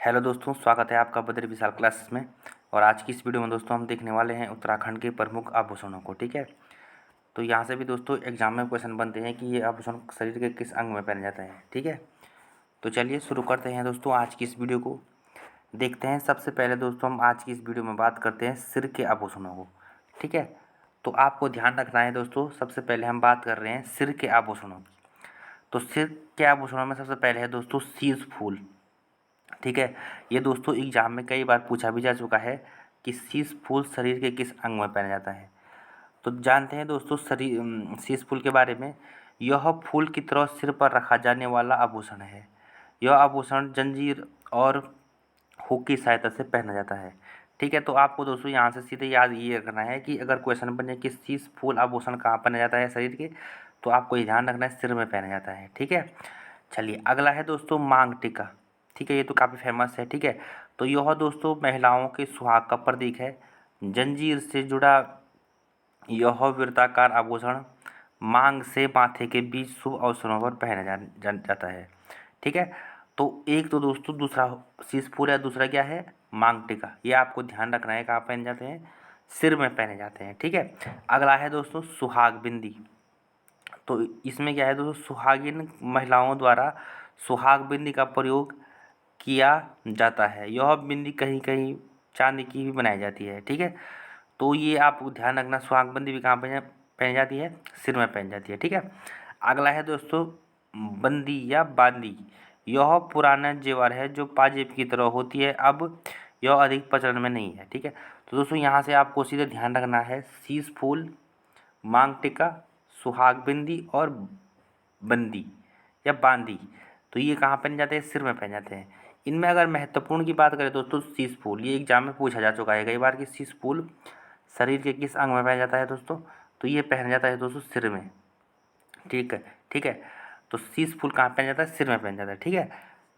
Hello दोस्तों, स्वागत है आपका बद्री विशाल क्लासेस में। और आज की इस वीडियो में दोस्तों हम देखने वाले हैं उत्तराखंड के प्रमुख आभूषणों को। ठीक है, तो यहाँ से भी दोस्तों एग्जाम में क्वेश्चन बनते हैं कि ये आभूषण शरीर के किस अंग में पहने जाते हैं। ठीक है, तो चलिए शुरू करते हैं दोस्तों आज की इस वीडियो को। देखते हैं सबसे पहले दोस्तों हम आज की इस वीडियो में बात करते हैं सिर के आभूषणों को। ठीक है, तो आपको ध्यान रखना है दोस्तों, सबसे पहले हम बात कर रहे हैं सिर के आभूषणों की। तो सिर के आभूषणों में सबसे पहले है दोस्तों शीश फूल। ठीक है, ये दोस्तों एग्जाम में कई बार पूछा भी जा चुका है कि शीश फूल शरीर के किस अंग में पहना जाता है। तो जानते हैं दोस्तों शीश फूल के बारे में। यह फूल की तरह सिर पर रखा जाने वाला आभूषण है। यह आभूषण जंजीर और हुक की सहायता से पहना जाता है। ठीक है, तो आपको दोस्तों यहाँ से सीधे याद ये रखना है कि अगर क्वेश्चन बने कि शीश फूल आभूषण कहाँ पहना जाता है शरीर के, तो आपको ये ध्यान रखना है सिर में पहना जाता है। ठीक है, चलिए अगला है दोस्तों मांग टीका। ठीक है, ये तो काफ़ी फेमस है। ठीक है, तो यह दोस्तों महिलाओं के सुहाग का प्रतीक है। जंजीर से जुड़ा यह वृत्ताकार आभूषण मांग से माथे के बीच शुभ अवसरों पर पहना जाता है। ठीक है, तो एक तो दोस्तों दूसरा शीश फूल है, दूसरा क्या है मांग टीका। ये आपको ध्यान रखना है कहाँ पहने जाते हैं, सिर में पहने जाते हैं। ठीक है, अगला है दोस्तों सुहाग बिंदी। तो इसमें क्या है दोस्तों, सुहागिन महिलाओं द्वारा सुहाग बिंदी का प्रयोग किया जाता है। यह बिंदी कहीं कहीं चांदी की भी बनाई जाती है। ठीक है, तो ये आपको ध्यान रखना, सुहाग बिंदी भी कहाँ पहनी जाती है, सिर में पहनी जाती है। ठीक है, अगला है दोस्तों बंदी या बांदी। यह पुराना जेवर है जो पाजेब की तरह होती है, अब यह अधिक प्रचलन में नहीं है। ठीक है, तो दोस्तों यहाँ से आपको सीधे ध्यान रखना है शीश फूल, मांग टिका, सुहाग बिंदी और बंदी या बांदी, तो ये कहाँ पहने जाते हैं, सिर में पहने जाते हैं। इनमें अगर महत्वपूर्ण की बात करें दोस्तों शीश फूल, ये एग्जाम में पूछा जा चुका है कई बार कि शीश फूल शरीर के किस अंग में पहना जाता है दोस्तों, तो ये पहना जाता है दोस्तों सिर में। ठीक है, ठीक है, तो शीश फूल कहाँ पहना जाता है, सिर में पहना जाता है। ठीक है,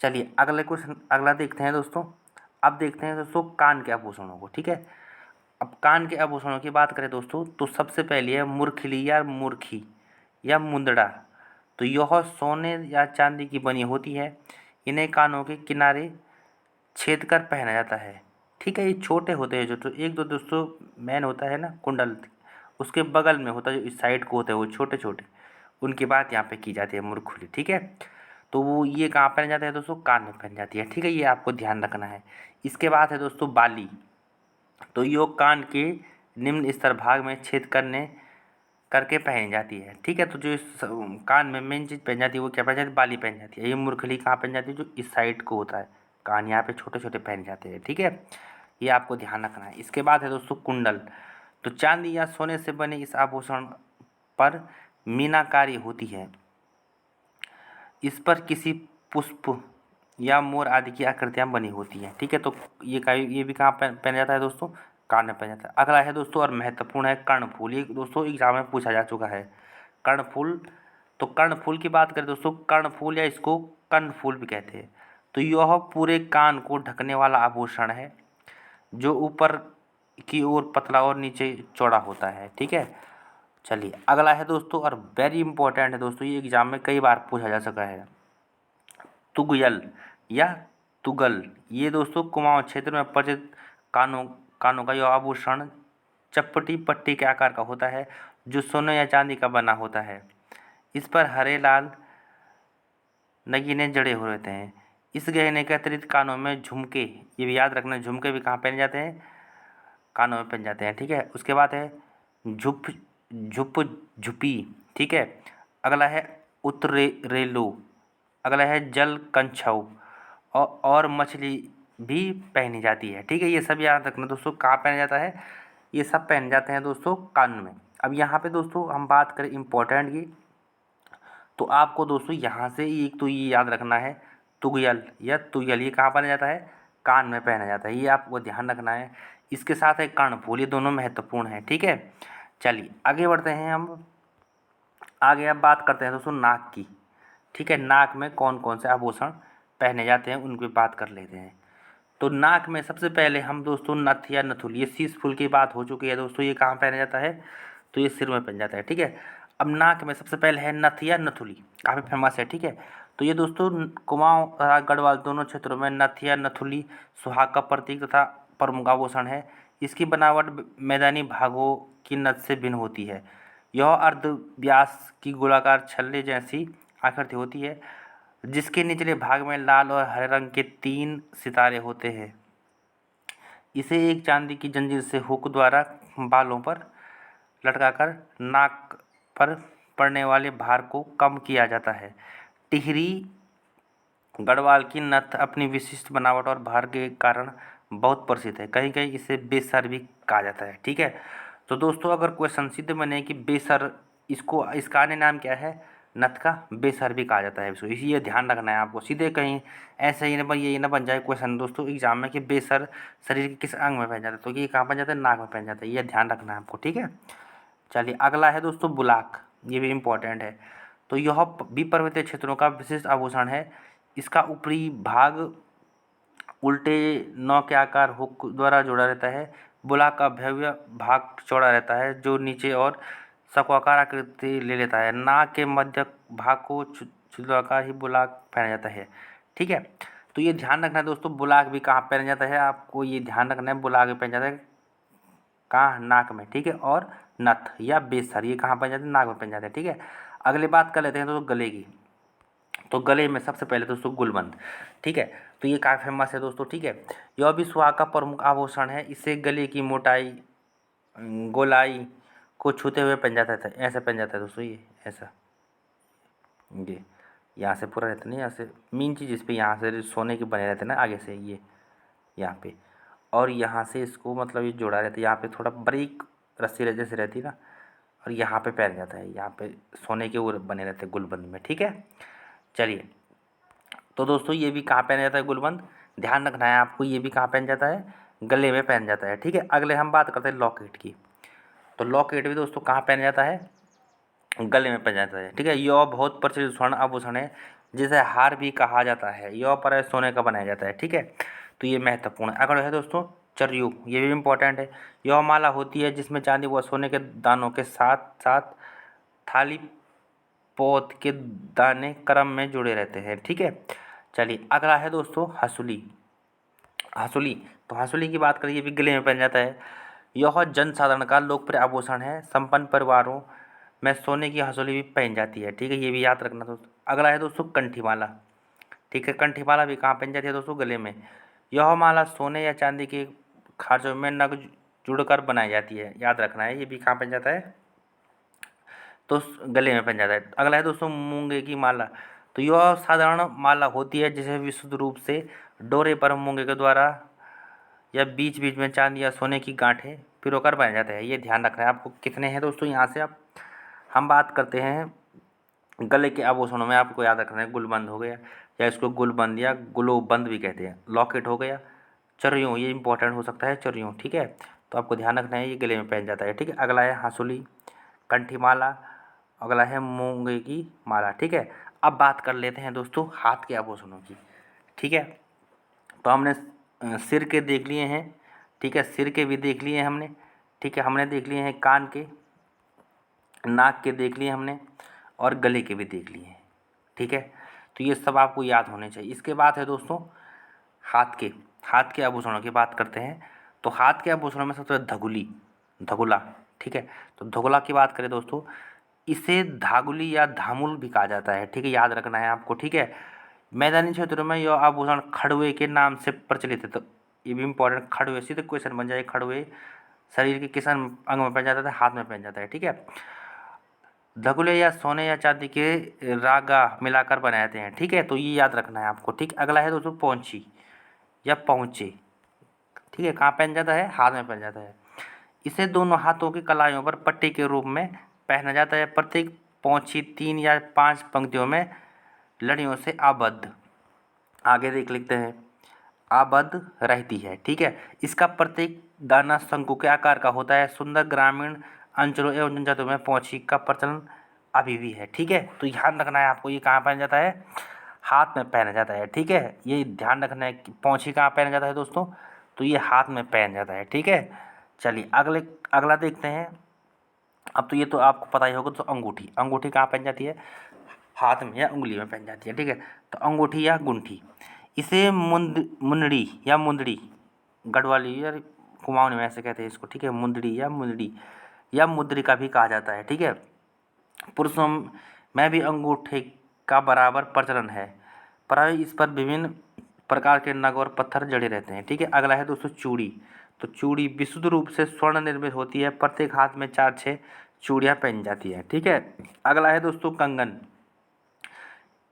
चलिए अगले क्वेश्चन अगला देखते हैं दोस्तों। अब देखते हैं दोस्तों कान के आभूषणों को। ठीक है, अब कान के आभूषणों की बात करें दोस्तों तो सबसे पहले है मुरखिली या मुर्खी या मुंदड़ा। तो यह सोने या चांदी की बनी होती है। इन्हें कानों के किनारे छेद कर पहना जाता है। ठीक है, ये छोटे होते हैं जो, तो एक दो दोस्तों मैन होता है ना कुंडल, उसके बगल में होता है जो इस साइड को होता है वो छोटे छोटे, उनकी बात यहाँ पे की जाती है मुरखुली। ठीक है, तो वो ये कहाँ पहन जाता है दोस्तों, कान में पहन जाती है। ठीक है, ये आपको ध्यान रखना है। इसके बाद है दोस्तों बाली। तो योग कान के निम्न स्तर भाग में छेद करके पहनी जाती है। ठीक है, तो जो इस कान में मेन चीज़ पहन जाती है वो क्या पहन जाती है, बाली पहन जाती है। ये मुरखली कहाँ पहन जाती है, जो इस साइड को होता है कान, यहाँ पे छोटे छोटे पहन जाते हैं। ठीक है, ये आपको ध्यान रखना है। इसके बाद है दोस्तों कुंडल। तो चांदी या सोने से बने इस आभूषण पर मीनाकारी होती है। इस पर किसी पुष्प या मोर आदि की आकृतियाँ बनी होती हैं। ठीक है, तो ये भी कहाँ पहना जाता है दोस्तों, कान में पहना जाता है। अगला है दोस्तों और महत्वपूर्ण है कर्णफूल। ये दोस्तों एग्जाम में पूछा जा चुका है कर्णफूल। तो कर्णफूल की बात करें दोस्तों, कर्णफूल या इसको कर्णफूल भी कहते हैं। तो यह पूरे कान को ढकने वाला आभूषण है जो ऊपर की ओर पतला और नीचे चौड़ा होता है। ठीक है, चलिए अगला है दोस्तों और वेरी इंपॉर्टेंट है दोस्तों, ये एग्जाम में कई बार पूछा जा चुका है, तुगयल या तुगल। ये दोस्तों कुमाऊं क्षेत्र में प्रचलित कानों कानों का यह आभूषण चपटी पट्टी के आकार का होता है जो सोने या चांदी का बना होता है। इस पर हरे लाल नगीने जड़े हुए रहते हैं। इस गहने के अतिरिक्त कानों में झुमके, ये भी याद रखना, झुमके भी कहाँ पहने जाते हैं, कानों में पहन जाते हैं। ठीक है, उसके बाद है झुप झुप झुपी। ठीक है, अगला है रेलू। अगला है जल कंछौ और मछली भी पहनी जाती है। ठीक है, ये सब याद रखना दोस्तों, कहाँ पहना जाता है, ये सब पहन जाते हैं दोस्तों कान में। अब यहाँ पे दोस्तों हम बात करें इम्पोर्टेंट की, तो आपको दोस्तों यहाँ से एक तो ये याद रखना है तुगयल या तुगल, ये कहाँ पहना जाता है, कान में पहना जाता है। ये आपको ध्यान रखना है। इसके साथ है कर्णफूल, ये दोनों महत्वपूर्ण हैं। ठीक है, चलिए आगे बढ़ते हैं हम। आगे अब बात करते हैं दोस्तों नाक की। ठीक है, नाक में कौन कौन से आभूषण पहने जाते हैं उन पर बात कर लेते हैं। तो नाक में सबसे पहले हम दोस्तों नथ या नथुल, ये शीश फूल की बात हो चुकी है दोस्तों, ये कहाँ पहना जाता है, तो ये सिर में पहन जाता है। ठीक है, अब नाक में सबसे पहले है नथ या नथुली, काफ़ी फेमस है। ठीक है, तो ये दोस्तों कुमाऊं तथा गढ़वाल दोनों क्षेत्रों में नथ या नथुली सुहाग का प्रतीक तथा प्रमुख आभूषण है। इसकी बनावट मैदानी भागों की नथ से भिन्न होती है। यह अर्ध व्यास की गोलाकार छल्ले जैसी आकृति होती है, जिसके निचले भाग में लाल और हरे रंग के 3 सितारे होते हैं। इसे एक चांदी की जंजीर से हुक द्वारा बालों पर लटकाकर नाक पर पड़ने वाले भार को कम किया जाता है। टिहरी गढ़वाल की नथ अपनी विशिष्ट बनावट और भार के कारण बहुत प्रसिद्ध है। कहीं कहीं इसे बेसर भी कहा जाता है। ठीक है, तो दोस्तों अगर क्वेश्चन सीधे बने कि बेसर, इसको इसका अन्य नाम क्या है, नथ का बेसर भी कहा जाता है इसको, इसी ये ध्यान रखना है आपको। सीधे कहीं ऐसे ही न ये न बन जाए क्वेश्चन दोस्तों एग्जाम में कि बेसर शरीर के किस अंग में पहन जाता है, तो ये कहाँ पहन जाता है, नाक में पहन जाता है, ये ध्यान रखना है आपको। ठीक है, चलिए अगला है दोस्तों बुलाक, ये भी इम्पोर्टेंट है। तो यह भी पर्वतीय क्षेत्रों का विशिष्ट आभूषण है। इसका ऊपरी भाग उल्टे नौ के आकार हुक द्वारा जोड़ा रहता है। बुलाक का भव्य भाग चौड़ा रहता है, जो नीचे और शंक्वाकार आकृति ले लेता है। नाक के मध्य भाग को छिद्राकार ही बुलाक पहना जाता है। ठीक है, तो ये ध्यान रखना है दोस्तों, बुलाक भी कहाँ पहना जाता है, आपको ये ध्यान रखना है, बुलाक भी पहना जाता है कहाँ, नाक में। ठीक है, और नथ या बेसर ये कहाँ पहन जाते हैं, नाक में पहन जाते हैं। ठीक है, अगली बात कर लेते हैं दोस्तों गले की। तो गले में सबसे पहले दोस्तों गुलबंद। ठीक है, तो ये काफ़ी फेमस है दोस्तों। ठीक है, यह भी सुहाग का प्रमुख आभूषण है। इसे गले की मोटाई गोलाई को छूते हुए पहन जाता था, ऐसे पहन जाता है दोस्तों, ये ऐसा, ये यहाँ से पूरा रहता नहीं, यहाँ से मेन चीज़ इस पर यहाँ से सोने के बने रहते हैं ना आगे से, ये यहाँ पे, और यहाँ से इसको मतलब ये जोड़ा रहता है, यहाँ पे थोड़ा बारीक रस्सी जैसे रहती है ना, और यहाँ पे पहन जाता है, यहाँ पे सोने के वो बने रहते हैं गुलबंद में। ठीक है, चलिए तो दोस्तों ये भी कहाँ पहना जाता है गुलबंद, ध्यान रखना है आपको, ये भी कहाँ पहन जाता है, गले में पहन जाता है। ठीक है, अगले हम बात करते हैं लॉकेट की। तो लॉकेट भी दोस्तों कहाँ पहना जाता है, गले में पहन जाता है। ठीक है, यह बहुत प्रचलित स्वर्ण आभूषण है, जिसे हार भी कहा जाता है। यह प्राय सोने का बनाया जाता है। ठीक है, तो ये महत्वपूर्ण है। अगला है दोस्तों चर्यू, ये भी इम्पोर्टेंट है। यह माला होती है जिसमें चांदी व सोने के दानों के साथ साथ थाली पौध के दाने क्रम में जुड़े रहते हैं। ठीक है, चलिए अगला है दोस्तों हंसुली। हंसुली, तो हंसुली की बात करें, ये भी गले में पहन जाता है। यह जनसाधारण का लोकप्रिय आभूषण है। संपन्न परिवारों में सोने की हंसुली भी पहन जाती है। ठीक है, ये भी याद रखना दोस्तों। अगला है दोस्तों कंठी माला। ठीक है, कंठी माला भी कहाँ पहन जाती है दोस्तों, गले में। यह माला सोने या चांदी के खाँचों में नग जुड़कर बनाई जाती है, याद रखना है, ये भी कहाँ पहन जाता है, तो गले में पहन जाता है। अगला है दोस्तों मूंगे की माला। तो यह साधारण माला होती है जिसे विशुद्ध रूप से डोरे पर मूंगे के द्वारा या बीच बीच में चांदी या सोने की गांठें पिरोकर बनाया जाता है, ये ध्यान रखना है आपको। कितने हैं दोस्तों यहाँ से आप, हम बात करते हैं गले के आभूषणों में, आपको याद रखना है गुलबंद हो गया, या इसको गुलबंद या गुलोबंद भी कहते हैं। लॉकेट हो गया, चर्रियों, ये इंपॉर्टेंट हो सकता है चर्रियों। ठीक है, तो आपको ध्यान रखना है, ये गले में पहन जाता है। ठीक है, अगला है हंसुली, कंठी माला, अगला है मूंगे की माला। ठीक है, अब बात कर लेते हैं दोस्तों हाथ के आभूषणों की। ठीक है, तो हमने सिर के देख लिए हैं। ठीक है, सिर के भी देख लिए हैं हमने। ठीक है, हमने देख लिए हैं कान के, नाक के देख लिए हमने, और गले के भी देख लिए हैं। ठीक है, तो ये सब आपको याद होने चाहिए। इसके बाद है दोस्तों हाथ के आभूषणों की बात करते हैं। तो हाथ के आभूषणों में सबसे धगुली, धगुला। ठीक है, तो धगुला की बात करें दोस्तों, इसे धागुली या धामुल भी कहा जाता है। ठीक है, याद रखना है आपको। ठीक है, मैदानी क्षेत्रों में यह आभूषण खड़ुए के नाम से प्रचलित है। तो ये भी इम्पोर्टेंट, खड़ुए, सीधे क्वेश्चन बन जाए, खड़ुए शरीर के किस अंग में पहन जाता है, हाथ में पहन जाता है। ठीक है, धगुले या सोने या चांदी के रागा मिलाकर बनाए जाते हैं। ठीक है, तो ये याद रखना है आपको। ठीक, अगला है दोस्तों पौंची या पहुँचे। ठीक है, कहाँ पहन जाता है, हाथ में पहन जाता है। इसे दोनों हाथों की कलाइयों पर पट्टी के रूप में पहना जाता है। प्रत्येक पौंची 3 या 5 पंक्तियों में लड़ियों से आबद्ध, आगे देख लिखते हैं, आबद्ध रहती है। ठीक है, इसका प्रत्येक दाना शंकु के आकार का होता है। सुंदर ग्रामीण अंचलों एवं जनजातियों में पौंची का प्रचलन अभी भी है। ठीक है, तो ध्यान रखना है आपको, ये कहाँ पहना जाता है, हाथ में पहना जाता है। ठीक है, ये ध्यान रखना है कि पौंची कहाँ पहना जाता है दोस्तों, तो ये हाथ में पहन जाता है। ठीक है, चलिए अगला देखते हैं। अब तो ये तो आपको पता ही होगा, तो अंगूठी, अंगूठी कहाँ पहन जाती है, हाथ में या उंगली में पहन जाती है, ठीक है। तो अंगूठी या गुंठी, इसे मुंदड़ी या मुंदड़ी, गढ़वाली या कुमाऊनी में ऐसे कहते हैं इसको, ठीक है। मुंदड़ी या मुंदड़ी या मुद्रिका भी कहा जाता है, ठीक है। पुरुषों में भी अंगूठे का बराबर प्रचलन है, प्राय इस पर विभिन्न प्रकार के नग और पत्थर जड़े रहते हैं, ठीक है। अगला है दोस्तों चूड़ी। तो चूड़ी विशुद्ध रूप से स्वर्ण निर्मित होती है, प्रत्येक हाथ में 4-6 चूड़ियाँ पहनी जाती है, ठीक है। अगला है दोस्तों कंगन।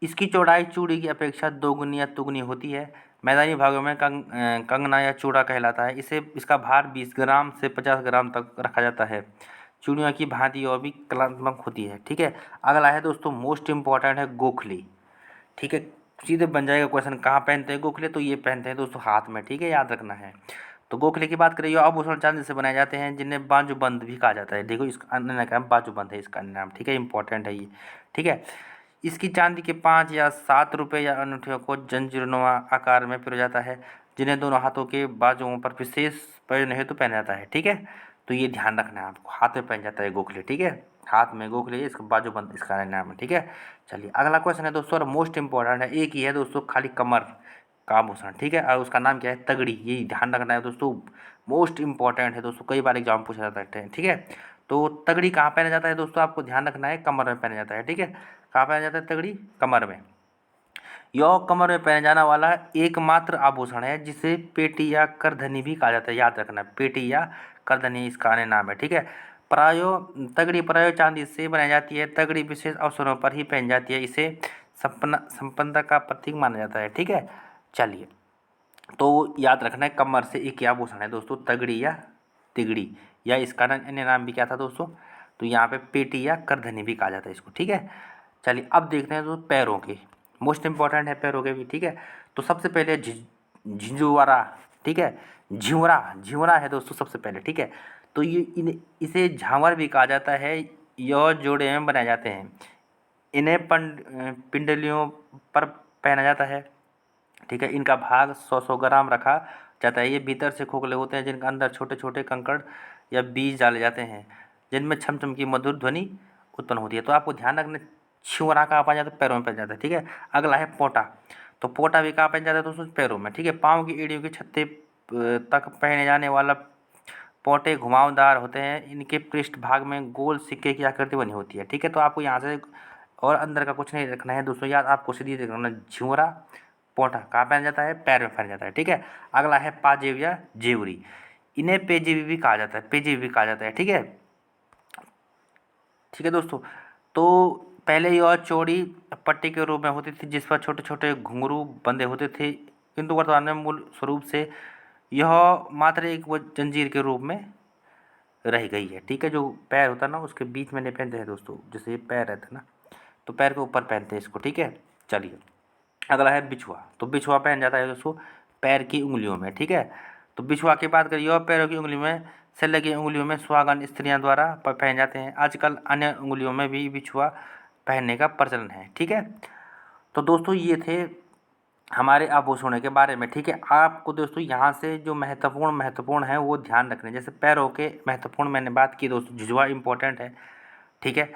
इसकी चौड़ाई चूड़ी की अपेक्षा दोगुनी या तुगनी होती है, मैदानी भागों में कंगना या चूड़ा कहलाता है। इसका भार 20 ग्राम से 50 ग्राम तक रखा जाता है। चूड़ियों की भांति और भी कलात्मक होती है, ठीक है। अगला है दोस्तों मोस्ट इम्पॉर्टेंट है गोखली, ठीक है। सीधे बन जाएगा क्वेश्चन, कहाँ पहनते हैं गोखले, तो ये पहनते हैं दोस्तों हाथ में, ठीक है, याद रखना है। तो गोखले की बात करें, ये आभूषण चांदी से बनाए जाते हैं, जिन्हें बाजूबंद भी कहा जाता है। देखो इसका अन्य नाम बाजूबंद है, इसका अन्य नाम, ठीक है, इंपॉर्टेंट है ये, ठीक है। इसकी चांदी के 5 या 7 रुपये या अंगूठियों को जंजीरनुमा आकार में पिरोया जाता है, जिन्हें दोनों हाथों के बाजुओं पर विशेष प्रयोजन हेतु पहना जाता है, ठीक है। तो ये ध्यान रखना है आपको, हाथ में पहन जाता है गोखले, ठीक है। हाथ में गोखले, इसका बाजूबंद इसका नाम है, ठीक है। चलिए अगला क्वेश्चन है दोस्तों, और मोस्ट इंपॉर्टेंट है, एक ही है दोस्तों खाली कमर का आभूषण, ठीक है, और उसका नाम क्या है, तगड़ी। ये ध्यान रखना है दोस्तों, मोस्ट इंपॉर्टेंट है दोस्तों, कई बार एग्जाम पूछा जाता है, ठीक है। तो तगड़ी कहाँ पहना जाता है दोस्तों, आपको ध्यान रखना है, कमर में पहना जाता है, ठीक है। कहाँ पहना जाता है तगड़ी, कमर में। यह कमर में पहने जाने वाला एकमात्र आभूषण है जिसे पेटी या करधनी भी कहा जाता है, याद रखना, पेटी या करधनी इसका अन्य नाम है, ठीक है। प्रायो तगड़ी प्रायो चांदी से बनाई जाती है, तगड़ी विशेष अवसरों पर ही पहनी जाती है, इसे संपन्नता का प्रतीक माना जाता है, ठीक है। चलिए, तो याद रखना है, कमर से एक ही आभूषण है दोस्तों, तगड़ी या तिगड़ी, या इसका अन्य नाम भी क्या था दोस्तों, तो यहाँ पे पेटी या करधनी भी कहा जाता है इसको, ठीक है। चलिए अब देखते हैं तो पैरों के, मोस्ट इंपॉर्टेंट है पैरों के भी, ठीक है। तो सबसे पहले झिंझुवारा, ठीक है, झिंवरा, झिंवरा है दोस्तों सबसे पहले, ठीक है। तो इसे झांवर भी कहा जाता है, यह जोड़े में बनाए जाते हैं, इन्हें पिंडलियों पर पहना जाता है, ठीक है। इनका भाग 100-100 ग्राम रखा जाता है, ये भीतर से खोखले होते हैं, जिनके अंदर छोटे छोटे कंकड़ या बीज डाले जाते हैं, जिनमें छम छम की मधुर ध्वनि उत्पन्न होती है। तो आपको ध्यान रखना, छिवरा कहाँ पाया जाता है, पैरों में पहन जाता है, ठीक है। अगला है पोटा। तो पोटा भी कहाँ पहन जाता है दोस्तों, पैरों में, ठीक है। पाँव की एड़ियों के छत्ते तक पहने जाने वाला पोटे घुमावदार होते हैं, इनके पृष्ठ भाग में गोल सिक्के की आकृति बनी होती है, ठीक है। तो आपको यहाँ से और अंदर का कुछ नहीं रखना है दोस्तों, याद आपको सीधी रखना, झिंवरा पोटा कहाँ पहना जाता है, पैर में पहना जाता है, ठीक है। अगला है पाजेब या जेवरी, इन्हें पेजेबी भी कहा जाता है, पेजेबी भी कहा जाता है, ठीक है, ठीक है दोस्तों। तो पहले यह चौड़ी पट्टी के रूप में होती थी, जिस पर छोटे छोटे घुंघरू बंधे होते थे, किंतु वर्तमान में मूल स्वरूप से यह मात्र एक वो जंजीर के रूप में रह गई है, ठीक है। जो पैर होता है ना, उसके बीच में नहीं पहनते हैं दोस्तों, जैसे ये पैर रहता है ना, तो पैर के ऊपर पहनते हैं इसको, ठीक है। चलिए अगला है बिछुआ। तो बिछुआ पहन जाता है दोस्तों पैर की उंगलियों में, ठीक है। तो बिछुआ की बात करिए, और पैरों की उंगली में से लगी उंगलियों में सुहागन स्त्रियां द्वारा पहन जाते हैं। आजकल अन्य उंगलियों में भी बिछुआ पहनने का प्रचलन है, ठीक है। तो दोस्तों ये थे हमारे आभूषणों के बारे में, ठीक है। आपको दोस्तों यहाँ से जो महत्वपूर्ण है वो ध्यान रखने, जैसे पैरों के महत्वपूर्ण मैंने बात की दोस्तों, झुझुआ इंपॉर्टेंट है, ठीक है,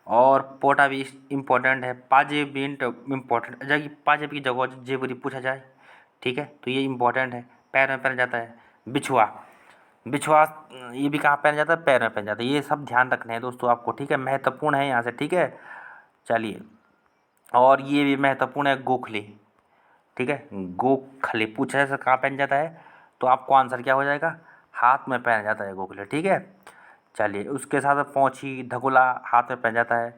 और पोटा भी इम्पोर्टेंट है, पाजेब भी इम्पोर्टेंट, जबकि पाजेब की जगह जेबरी पूछा जाए, ठीक है, तो ये इम्पोर्टेंट है, पैर में पहना जाता है। बिछुआ, बिछुआ ये भी कहाँ पहना जाता है, पैर में पहना जाता है, ये सब ध्यान रखने हैं दोस्तों आपको, ठीक है, महत्वपूर्ण है यहाँ से, ठीक है। चलिए, और ये भी महत्वपूर्ण है गोखले, ठीक है, गोखले पूछा जाए कहाँ पहन जाता है, तो आपको आंसर क्या हो जाएगा, हाथ में पहना जाता है गोखले, ठीक है। चलिए उसके साथ पौंची धगुला हाथ में पहन जाता है।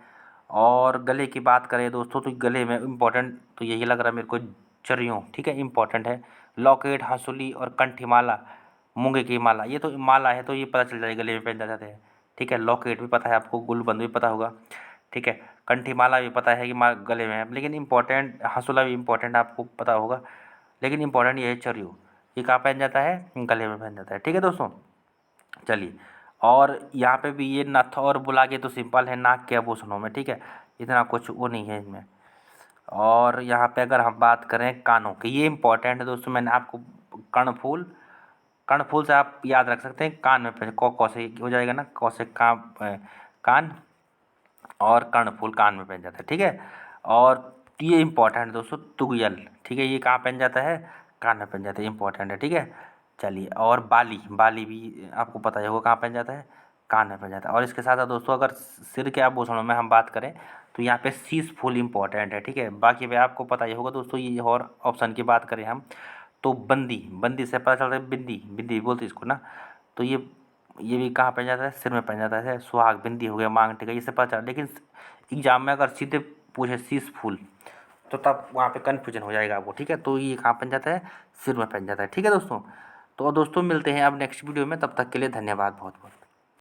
और गले की बात करें दोस्तों, तो गले में इम्पोर्टेंट तो यही लग रहा है मेरे को, चरियों, ठीक है, इम्पोर्टेंट है। लॉकेट, हंसुली और कंठी माला, मूंगे की माला, ये तो माला है तो ये पता चल जाएगा, गले में पहन जाते हैं, ठीक है। लॉकेट भी पता है आपको, गुलबंद भी पता होगा, ठीक है। कंठी माला भी पता है कि गले में है, लेकिन इम्पोर्टेंट हंसुला भी इम्पोर्टेंट आपको पता होगा, लेकिन इम्पोर्टेंट ये है चरियो, ये कहाँ पहन जाता है, गले में पहन जाता है, ठीक है दोस्तों। चलिए, और यहाँ पे भी ये नथ और बुलागे तो सिंपल है, नाक के आभूषणों में, ठीक है, इतना कुछ वो नहीं है इनमें। और यहाँ पे अगर हम बात करें कानों की, ये इंपॉर्टेंट है दोस्तों, मैंने आपको कर्णफूल, कर्णफूल से आप याद रख सकते हैं, कान में पहले कौ से हो जाएगा ना, कौ से कान, और कर्णफूल कान में पहन जाता है, ठीक है। और ये इम्पोर्टेंट है दोस्तों, तुगयल, ठीक है, ये कहाँ पहन जाता है, कान में पहन जाता है, इम्पोर्टेंट है, ठीक है। चलिए, और बाली, बाली भी आपको पता ही होगा कहाँ पहन जाता है, कान में पहन जाता है। और इसके साथ साथ दोस्तों अगर सिर के आभूषणों में हम बात करें तो यहाँ पे शीश फूल इम्पोर्टेंट है, ठीक है। बाकी भाई आपको पता ही होगा दोस्तों, ये और ऑप्शन की बात करें हम तो बंदी, बंदी से पता चलता है बिंदी, बिंदी बोलते हैं इसको ना। तो ये भी कहाँ पहन जाता है, सिर में पहन जाता है, सुहाग बिंदी हो गया, मांग टीका, ये सब पता चला। लेकिन एग्जाम में अगर सीधे पूछे शीश फूल तो तब वहाँ पे कन्फ्यूजन हो जाएगा आपको, ठीक है। तो ये कहाँ पहन जाता है, सिर में पहन जाता है, ठीक है दोस्तों। तो दोस्तों मिलते हैं अब नेक्स्ट वीडियो में, तब तक के लिए धन्यवाद बहुत बहुत।